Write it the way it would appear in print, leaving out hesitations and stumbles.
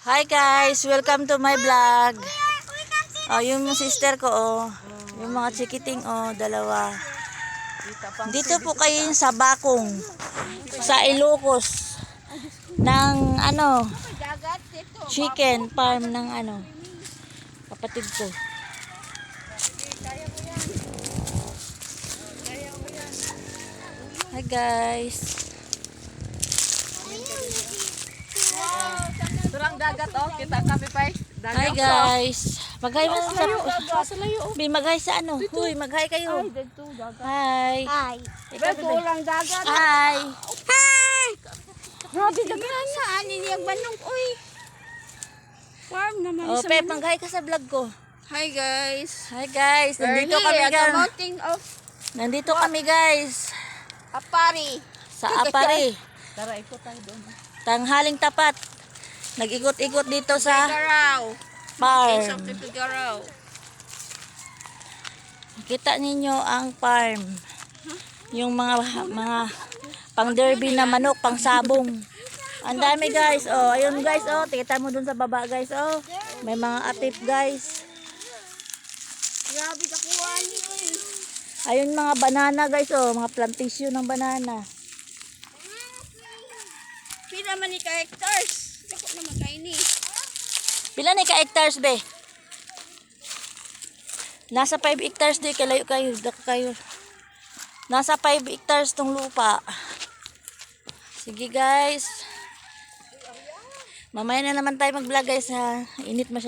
Hi guys, welcome to my vlog. Oh, yung sister ko oh, yung mga chikiting oh, dalawa. Dito po kayo sa Bakong, sa Ilocos ng chicken farm ng kapatid ko. Hi guys. Turang dagat kita kami pa. Hi guys. Maghay mo sa layo. Maghay sa Huy, maghay kayo. Hi. Hi. Turang dagat. Hi. Hi. Grabe dagat saan ini ang banong oy. Farm naman Oh, Pep, maghay ka sa vlog ko. Hi guys. Hi guys. Nandito kami guys. Nandito kami guys. Apari. Sa Apari. Tara ikot tayo doon. Tanghaling tapat. Nag-ikot-ikot dito sa Garaw. farm. Garaw. Kita ninyo ang farm. Yung mga pang derby na manok, pang sabong. Ang dami guys. Oh, ayun guys, oh, kita mo dun sa baba guys, oh. May mga atip guys. Grabe kakuha niyo eh. Ayun mga banana guys, oh, mga plantation ng banana. Pila man ni ka hectares. Dako naman kay ni. Pila ni ka hectares be? Nasa 5 hectares di kalayo kayo. Nasa 5 hectares tong lupa. Sige guys. Mamaya na naman tayo mag-vlog guys ha. Init masyado.